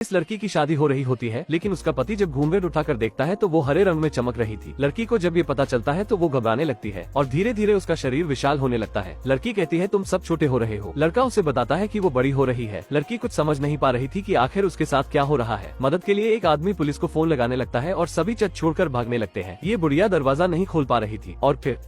इस लड़की की शादी हो रही होती है, लेकिन उसका पति जब घूंघट उठाकर देखता है तो वो हरे रंग में चमक रही थी। लड़की को जब ये पता चलता है तो वो घबराने लगती है और धीरे धीरे उसका शरीर विशाल होने लगता है। लड़की कहती है तुम सब छोटे हो रहे हो। लड़का उसे बताता है कि वो बड़ी हो रही है। लड़की कुछ समझ नहीं पा रही थी कि आखिर उसके साथ क्या हो रहा है। मदद के लिए एक आदमी पुलिस को फोन लगाने लगता है और सभी चर्च छोड़कर भागने लगते हैं। ये बुढ़िया दरवाजा नहीं खोल पा रही थी और फिर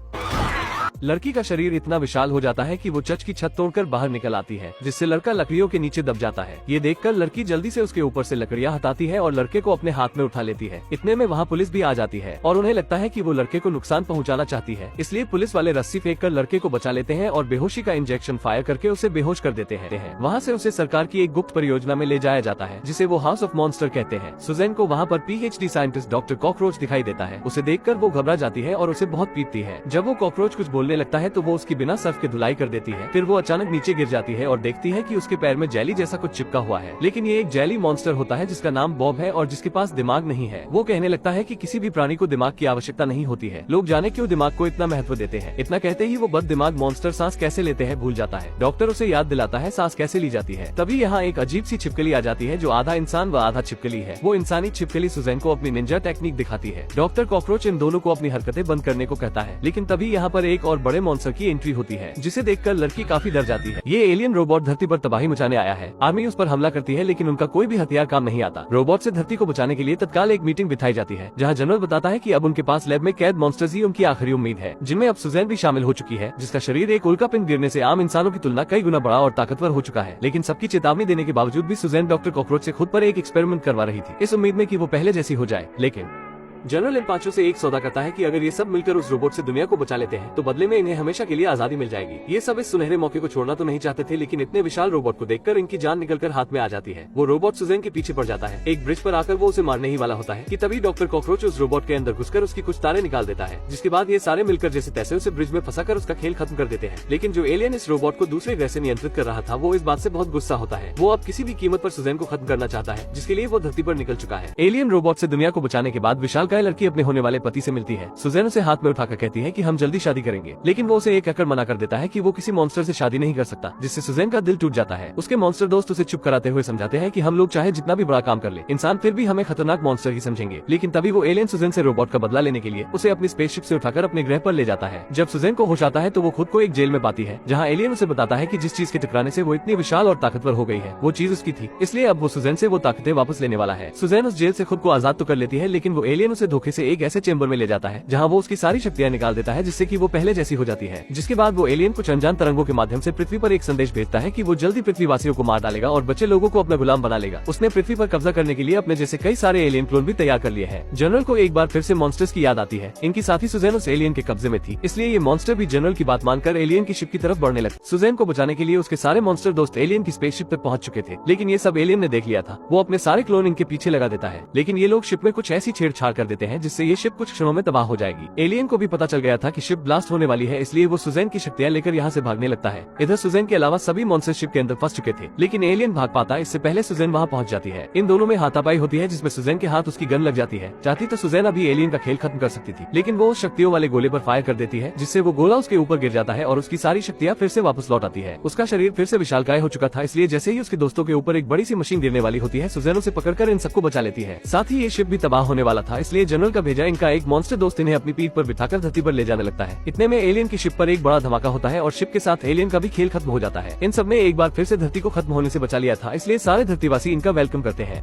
लड़की का शरीर इतना विशाल हो जाता है कि वो चर्च की छत तोड़कर बाहर निकल आती है, जिससे लड़का लकड़ियों के नीचे दब जाता है। ये देखकर लड़की जल्दी से उसके ऊपर से लकड़ियां हटाती है और लड़के को अपने हाथ में उठा लेती है। इतने में वहाँ पुलिस भी आ जाती है और उन्हें लगता है कि वो लड़के को नुकसान पहुँचाना चाहती है, इसलिए पुलिस वाले रस्सी फेंक कर लड़के को बचा लेते हैं और बेहोशी का इंजेक्शन फायर करके उसे बेहोश कर देते हैं। वहाँ से उसे सरकार की एक गुप्त परियोजना में ले जाया जाता है, जिसे वो हाउस ऑफ मॉन्स्टर कहते हैं। सुजैन को वहाँ पर PhD साइंटिस्ट डॉक्टर कॉकरोच दिखाई देता है। उसे देखकर वो घबरा जाती है और उसे बहुत पीटती है। जब वो कॉकरोच कुछ बोलने लगता है तो वो की बिना सर्फ के धुलाई कर देती है। फिर वो अचानक नीचे गिर जाती है और देखती है कि उसके पैर में जेली जैसा कुछ चिपका हुआ है, लेकिन ये एक जेली मॉन्स्टर होता है जिसका नाम बॉब है और जिसके पास दिमाग नहीं है। वो कहने लगता है कि किसी भी प्राणी को दिमाग की आवश्यकता नहीं होती है, लोग जाने क्यों दिमाग को इतना महत्व देते हैं। इतना कहते ही वो बद दिमाग मॉन्स्टर सांस कैसे लेते हैं भूल जाता है। डॉक्टर उसे याद दिलाता है सांस कैसे ली जाती है। तभी यहाँ एक अजीब सी छिपकली आ जाती है जो आधा इंसान व आधा छिपकली है। वो इंसानी छिपकली सुजैन को अपनी निंजा टेक्निक दिखाती है। डॉक्टर कॉकरोच इन दोनों को अपनी हरकतें बंद करने को कहता है, लेकिन तभी यहाँ पर एक और बड़े मॉन्स्टर की एंट्री होती है, जिसे देखकर लड़की काफी डर जाती है। ये एलियन रोबोट धरती पर तबाही मचाने आया है। आर्मी उस पर हमला करती है, लेकिन उनका कोई भी हथियार काम नहीं आता। रोबोट से धरती को बचाने के लिए तत्काल एक मीटिंग बिठाई जाती है, जहां जनरल बताता है कि अब उनके पास लैब में कैद मॉन्स्टर्स ही उनकी आखिरी उम्मीद है, जिनमें अब सुजैन भी शामिल हो चुकी है, जिसका शरीर एक उल्का पिंड गिरने से आम इंसानों की तुलना कई गुना बड़ा और ताकतवर हो चुका है। लेकिन सबकी चेतावनी देने के बावजूद भी सुजैन डॉक्टर कॉकरोच से खुद पर एक एक्सपेरिमेंट करवा रही थी, इस उम्मीद में कि वो पहले जैसी हो जाए। लेकिन जनरल इन पांचों से एक सौदा करता है कि अगर ये सब मिलकर उस रोबोट से दुनिया को बचा लेते हैं तो बदले में इन्हें हमेशा के लिए आजादी मिल जाएगी। ये सब इस सुनहरे मौके को छोड़ना तो नहीं चाहते थे, लेकिन इतने विशाल रोबोट को देखकर इनकी जान निकलकर हाथ में आ जाती है। वो रोबोट सुजैन के पीछे पड़ जाता है। एक ब्रिज पर आकर वो उसे मारने ही वाला होता है कि तभी डॉक्टर कॉकरोच उस रोबोट के अंदर घुसकर उसकी कुछ तारे निकाल देता है, जिसके बाद ये सारे मिलकर जैसे तैसे उसे ब्रिज में फंसाकर उसका खेल खत्म कर देते हैं। लेकिन जो एलियन इस रोबोट को दूसरे ग्रह से नियंत्रित कर रहा था, वो इस बात से बहुत गुस्सा होता है। वो अब किसी भी कीमत पर सुजैन को खत्म करना चाहता है, जिसके लिए वो धरती पर निकल चुका है। एलियन रोबोट से दुनिया को बचाने के बाद विशालकाय लड़की अपने होने वाले पति से मिलती है। सुजैन उसे हाथ में उठाकर कहती है कि हम जल्दी शादी करेंगे, लेकिन वो उसे एक कहकर मना कर देता है कि वो किसी मॉन्स्टर से शादी नहीं कर सकता, जिससे सुजैन का दिल टूट जाता है। उसके मॉन्स्टर दोस्त उसे चुप कराते हुए समझाते हैं कि हम लोग चाहे जितना भी बड़ा काम कर ले, इंसान फिर भी हमें खतरनाक मॉन्स्टर ही समझेंगे। लेकिन तभी वो एलियन सुजैन से रोबोट का बदला लेने के लिए उसे अपनी स्पेसशिप से उठाकर अपने ग्रह पर ले जाता है। जब सुजैन को होश आता है तो वो खुद को एक जेल में पाती है, जहाँ एलियन उसे बताता है कि जिस चीज के टकराने से वो इतनी विशाल और ताकतवर हो गई है, वो चीज उसकी थी, इसलिए अब वो सुजैन से वो ताकतें वापस लेने वाला है। सुजैन उस जेल से खुद को आजाद तो कर लेती है, लेकिन वो एलियन उसे धोखे से एक ऐसे चेंबर में ले जाता है जहाँ वो उसकी सारी शक्तियां निकाल देता है, जिससे कि वो पहले जैसी हो जाती है। जिसके बाद वो एलियन कुछ अनजान तरंगों के माध्यम से पृथ्वी पर एक संदेश भेजता है कि वो जल्दी पृथ्वीवासियों को मार डालेगा और बचे लोगों को अपना गुलाम बना लेगा। उसने पृथ्वी पर कब्जा करने के लिए अपने जैसे कई सारे एलियन क्लोन भी तैयार कर लिए हैं। जनरल को एक बार फिर से मॉन्स्टर्स की याद आती है। इनकी साथी सुजैन उस एलियन के कब्जे में थी, इसलिए ये मॉन्स्टर भी जनरल की बात मानकर एलियन की शिप की तरफ बढ़ने लगे। सुजैन को बचाने के लिए उसके सारे मॉन्स्टर दोस्त एलियन की स्पेसशिप तक पहुंच चुके थे, लेकिन ये सब एलियन ने देख लिया था। वो अपने सारे क्लोन इनके पीछे लगा देता है, लेकिन ये लोग शिप में कुछ ऐसी छेड़छाड़ कर देते हैं जिससे ये शिप कुछ क्षणों में तबाह हो जाएगी। एलियन को भी पता चल गया था कि शिप ब्लास्ट होने वाली है, इसलिए वो सुजैन की शक्तियां लेकर यहाँ से भागने लगता है। इधर सुजैन के अलावा सभी मॉन्स्टर शिप के अंदर फंस चुके थे, लेकिन एलियन भाग पाता इससे पहले सुजैन वहाँ पहुँच जाती है। इन दोनों में हाथापाई होती है, जिसमें सुजैन के हाथ उसकी गन लग जाती है। चाहती तो सुजैन अभी एलियन का खेल खत्म कर सकती थी, लेकिन वो उस शक्तियों वाले गोले पर फायर कर देती है, जिससे वो गोला उसके ऊपर गिर जाता है और उसकी सारी शक्तियां फिर से वापस लौट आती है। उसका शरीर फिर से विशालकाय हो चुका था, इसलिए जैसे ही उसके दोस्तों के ऊपर एक बड़ी सी मशीन गिरने वाली होती है, सुजैन उसे पकड़कर इन सबको बचा लेती है। साथ ही ये शिप भी तबाह होने वाला था, इसलिए जनरल का भेजा इनका एक मॉन्स्टर दोस्त इन्हें अपनी पीठ पर बिठाकर धरती पर ले जाने लगता है। इतने में एलियन की शिप पर एक बड़ा धमाका होता है और शिप के साथ एलियन का भी खेल खत्म हो जाता है। इन सब ने एक बार फिर से धरती को खत्म होने से बचा लिया था, इसलिए सारे धरतीवासी इनका वेलकम करते हैं।